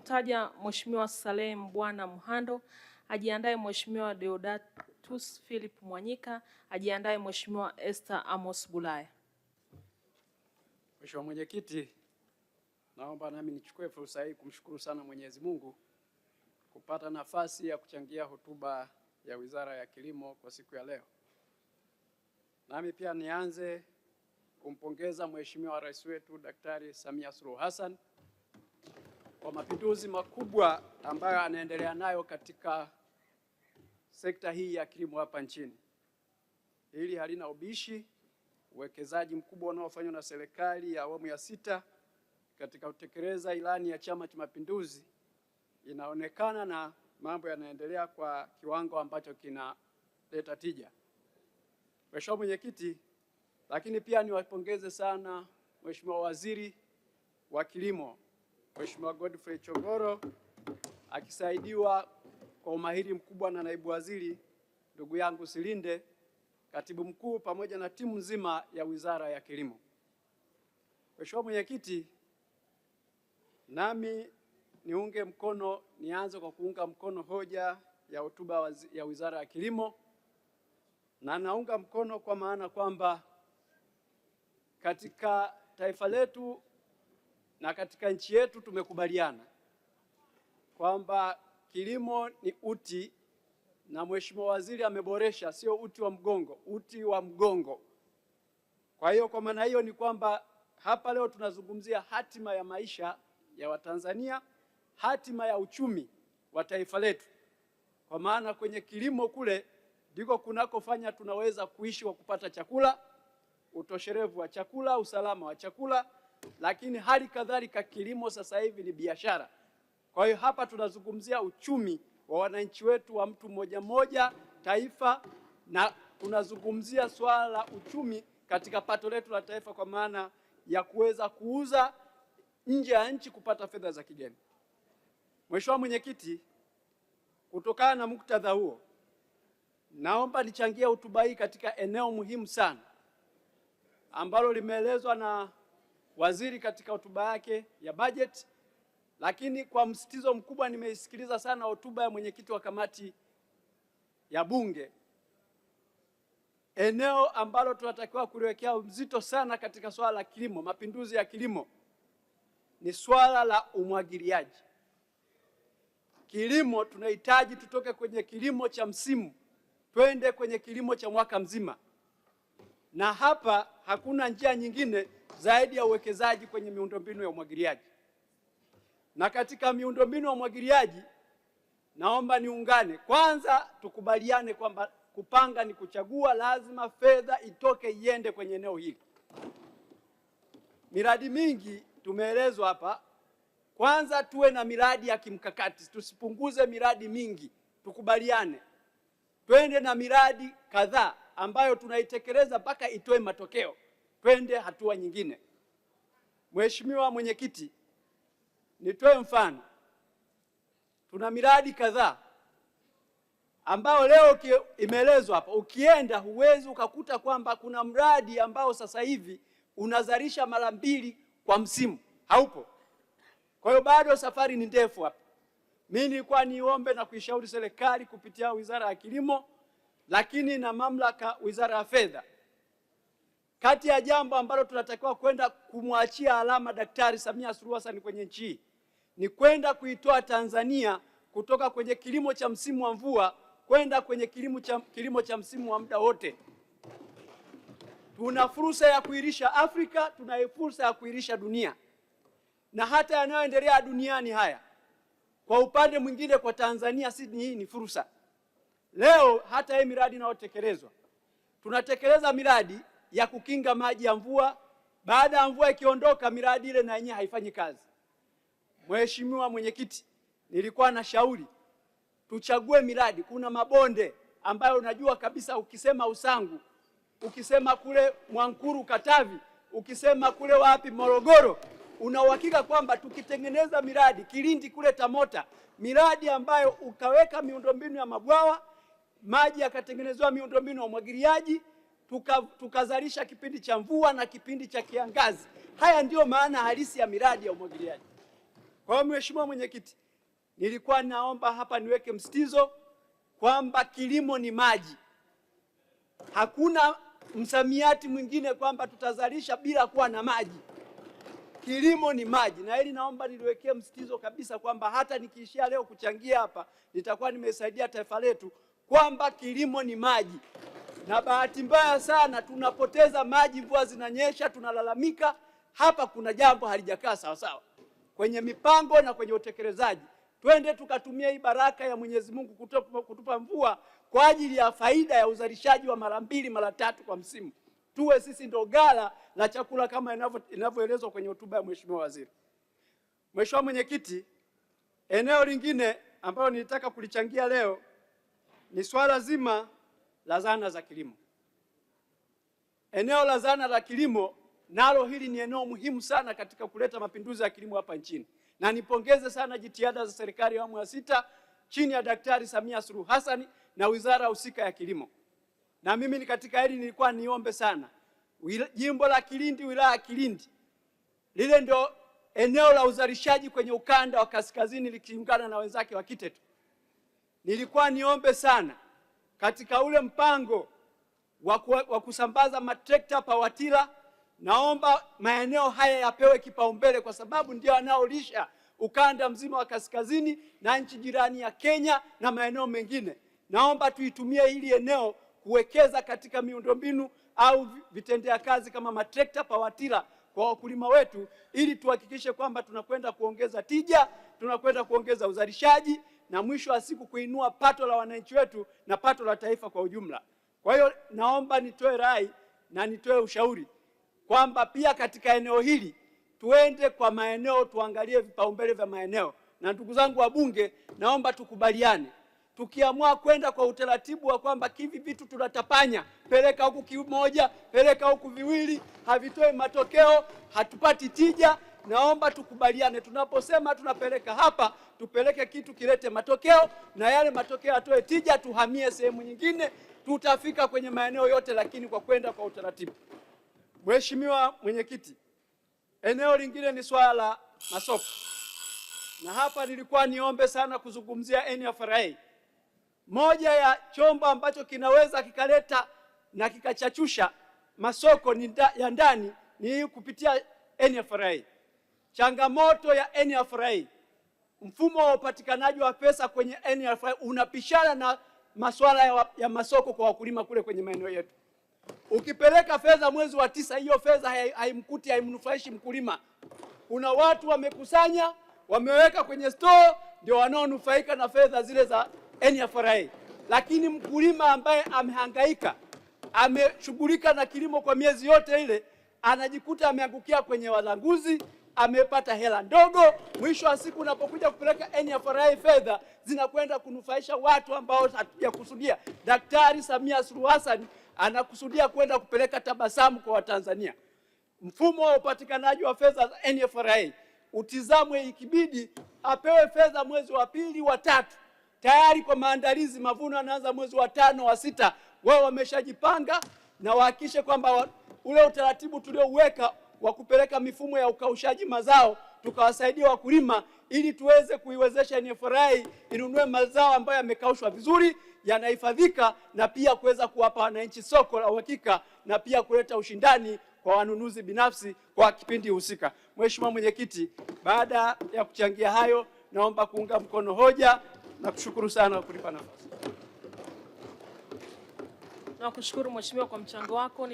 Mtaja Mheshimiwa Saleh Mbwana Mhando, ajiandae Mheshimiwa Deodatus Philip Mwanyika, ajiandae Mheshimiwa Esther Amos Bulaya. Mheshimiwa Mwenyekiti, naomba nami nichukue fursa hii kumshukuru sana Mwenyezi Mungu kupata nafasi ya kuchangia hotuba ya Wizara ya Kilimo kwa siku ya leo. Nami pia nianze kumpongeza Mheshimiwa Rais wetu Daktari Samia Suluhu Hassan kwa mapinduzi makubwa ambayo anaendelea nayo katika sekta hii ya kilimo hapa nchini. Hili halina ubishi. Uwekezaji mkubwa unaofanywa na serikali ya awamu ya 6 katika kutekeleza ilani ya Chama cha Mapinduzi inaonekana na mambo yanaendelea kwa kiwango ambacho kinaleta tija. Mheshimiwa Mwenyekiti, lakini pia niwapongeze sana Mheshimiwa Waziri wa Kilimo, Mheshimiwa Godfrey Chongoro, akisaidiwa kwa umahiri mkubwa na Naibu Waziri ndugu yangu Silinde, Katibu Mkuu, pamoja na timu nzima ya Wizara ya Kilimo. Mheshimiwa Mwenyekiti, nami nianze kwa kuunga mkono hoja ya hotuba ya Wizara ya Kilimo, na naunga mkono kwa maana kwamba katika taifa letu na katika nchi yetu tumekubaliana kwamba kilimo ni uti, na Mheshimiwa Waziri ameboresha, sio uti wa mgongo, uti wa mgongo. Kwa hiyo kwa maana hiyo ni kwamba hapa leo tunazungumzia hatima ya maisha ya Watanzania, hatima ya uchumi wa taifa letu. Kwa maana kwenye kilimo kule ndiko kunakofanya tunaweza kuishi kwa kupata chakula, utoshelevu wa chakula, usalama wa chakula, lakini hali kadhalika kilimo sasa hivi ni biashara. Kwa hiyo hapa tunazungumzia uchumi wa wananchi wetu wa mtu mmoja mmoja, taifa, na tunazungumzia swala la uchumi katika pato letu la taifa kwa maana ya kuweza kuuza nje ya nchi kupata fedha za kigeni. Mheshimiwa Mwenyekiti, kutokana na muktadha huo, naomba nichangie hotuba hii katika eneo muhimu sana ambalo limeelezwa na waziri katika hotuba yake ya bajeti, lakini kwa msitizo mkubwa nimeisikiliza sana hotuba ya mwenyekiti wa kamati ya Bunge. Eneo ambalo tunatakiwa kuliwekea uzito sana katika swala la kilimo, mapinduzi ya kilimo, ni swala la umwagiliaji. Kilimo tunahitaji tutoke kwenye kilimo cha msimu twende kwenye kilimo cha mwaka mzima, na hapa hakuna njia nyingine zaidi ya uwekezaji kwenye miundombinu ya umwagiliaji. Na katika miundombinu ya umwagiliaji naomba niungane. Kwanza tukubaliane kwamba kupanga ni kuchagua, lazima fedha itoke iende kwenye eneo hili. Miradi mingi tumeelezwa hapa. Kwanza tuwe na miradi ya kimkakati, tusipunguze miradi mingi, tukubaliane. Twende na miradi kadhaa ambayo tunaitekeleza mpaka itoe matokeo. Twende hatua nyingine. Mheshimiwa Mwenyekiti, nitoe mfano. Tuna miradi kadhaa ambao leo imeelezwa hapa. Ukienda huwezi ukakuta kwamba kuna mradi ambao sasa hivi unazalisha mara 2 kwa msimu. Haupo. Kwa hiyo bado safari ni ndefu hapa. Mimi nilikuwa niombe na kuishauri serikali kupitia Wizara ya Kilimo, lakini na mamlaka Wizara ya Fedha, kati ya jambo ambalo tunatakiwa kwenda kumwachia alama Daktari Samia Suluhu Hassan kwenye nchi hii ni kwenda kuitoa Tanzania kutoka kwenye kilimo cha msimu wa mvua kwenda kwenye kilimo cha msimu wa muda wote. Tuna fursa ya kuilisha Afrika, tuna fursa ya kuilisha dunia, na hata yanayoendelea duniani haya. Kwa upande mwingine kwa Tanzania hii ni fursa. Leo hata hii miradi inayotekelezwa, tunatekeleza miradi ya kukinga maji ya mvua. Baada ya mvua ikiondoka, miradi ile na yenyewe haifanyi kazi. Mheshimiwa Mwenyekiti, nilikuwa na shauri tuchague miradi. Kuna mabonde ambayo unajua kabisa, ukisema Usangu, ukisema kule Mwankuru Katavi, ukisema kule wapi Morogoro, una uhakika kwamba tukitengeneza miradi Kilindi kule Tamota, miradi ambayo ukaweka miundombinu ya mabwawa, maji yakatengenezwa miundombinu ya umwagiliaji, tukazalisha kipindi cha mvua na kipindi cha kiangazi. Haya ndio maana halisi ya miradi ya umwagiliaji. Kwa hiyo Mheshimiwa Mwenyekiti, nilikuwa naomba hapa niweke msitizo kwamba kilimo ni maji. Hakuna msamiati mwingine kwamba tutazalisha bila kuwa na maji. Kilimo ni maji, na hili naomba niliwekee msitizo kabisa kwamba hata nikiishia leo kuchangia hapa nitakuwa nimesaidia taifa letu kwamba kilimo ni maji. Na bahati mbaya sana tunapoteza maji, mvua zinanyesha, tunalalamika. Hapa kuna jambo halijakaa sawa sawa kwenye mipango na kwenye utekelezaji. Twende tukatumia hii baraka ya Mwenyezi Mungu kutupa mvua kwa ajili ya faida ya uzalishaji wa mara 2 mara 3 kwa msimu. Tuwe sisi ndo ghala la chakula kama inavyoelezwa kwenye hotuba ya Mheshimiwa Waziri. Mheshimiwa Mwenyekiti, eneo lingine ambalo nilitaka kulichangia leo ni swala zima la zana za kilimo. Eneo la zana za kilimo nalo hili ni eneo muhimu sana katika kuleta mapinduzi ya kilimo hapa nchini. Na nipongeze sana jitihada za serikali ya awamu ya 6 chini ya Daktari Samia Suluhu Hassan na wizara husika ya kilimo. Na mimi ni katika hili nilikuwa niombe sana jimbo la Kilindi, wilaya ya Kilindi, lile ndio eneo la uzalishaji kwenye ukanda wa kaskazini likiungana na wenzake wa Kiteto. Nilikuwa niombe sana katika ule mpango wa kusambaza matrekta pawatila, naomba maeneo haya yapewe kipaumbele kwa sababu ndio yanaolisha ukanda mzima wa kaskazini na nchi jirani ya Kenya na maeneo mengine. Naomba tuitumie hili eneo kuwekeza katika miundombinu au vitendea kazi kama matrekta pawatila kwa wakulima wetu, ili tuhakikishe kwamba tunakwenda kuongeza tija, tunakwenda kuongeza uzalishaji na mwisho wa siku kuinua pato la wananchi wetu na pato la taifa kwa ujumla. Kwa hiyo naomba nitoe rai na nitoe ushauri kwamba pia katika eneo hili tuende kwa maeneo, tuangalie vipaumbele vya maeneo. Na ndugu zangu wabunge, naomba tukubaliane, tukiamua kwenda kwa utaratibu wa kwamba kivi vitu tunatapanya, peleka huku kimoja, peleka huku viwili, havitoi matokeo, hatupati tija. Naomba tukubaliane, tunaposema tunapeleka hapa, tupeleke kitu kilete matokeo, na yale matokeo atoe tija, tuhamie sehemu nyingine, tutafika kwenye maeneo yote, lakini kwa kwenda kwa utaratibu. Mheshimiwa Mwenyekiti, eneo lingine ni swala la masoko. Na hapa nilikuwa niombe sana kuzungumzia NFRA. Moja ya chombo ambacho kinaweza kikaleta na kikachachusha masoko ya ndani ni kupitia NFRA. Changamoto ya NFRA, mfumo wa upatikanaji wa pesa kwenye NFRA unapishana na masuala ya masoko kwa wakulima kule kwenye maeneo yetu. Ukipeleka fedha mwezi wa 9, hiyo fedha haimkuti, haimnufaishi mkulima. Kuna watu wamekusanya, wameweka kwenye store, ndio wanaonufaika na fedha zile za NFRA. Lakini mkulima ambaye amehangaika, ameshughulika na kilimo kwa miezi yote ile, anajikuta ameangukia kwenye walanguzi, amepata hela ndogo. Mwisho wa siku unapokuja kupeleka NFRA, fedha zinakwenda kunufaisha watu ambao hatujakusudia. Daktari Samia Suluhu Hassan anakusudia kwenda kupeleka tabasamu kwa Watanzania. Mfumo wa upatikanaji wa fedha za NFRA utizamwe, ikibidi apewe fedha mwezi wa 2, wa 3, tayari kwa maandalizi. Mavuno yanaanza mwezi wa 5, wa 6, wao wameshajipanga, na wahakikishe kwamba ule utaratibu tuliouweka wa kupeleka mifumo ya ukaushaji mazao tukawasaidia wakulima, ili tuweze kuiwezesha NFRA inunue mazao ambayo yamekaushwa vizuri, yanahifadhika, na pia kuweza kuwapa wananchi soko la uhakika, na pia kuleta ushindani kwa wanunuzi binafsi kwa kipindi husika. Mheshimiwa Mwenyekiti, baada ya kuchangia hayo, naomba kuunga mkono hoja na kushukuru sana kwa kunipa nafasi. Nakushukuru Mheshimiwa kwa mchango wako.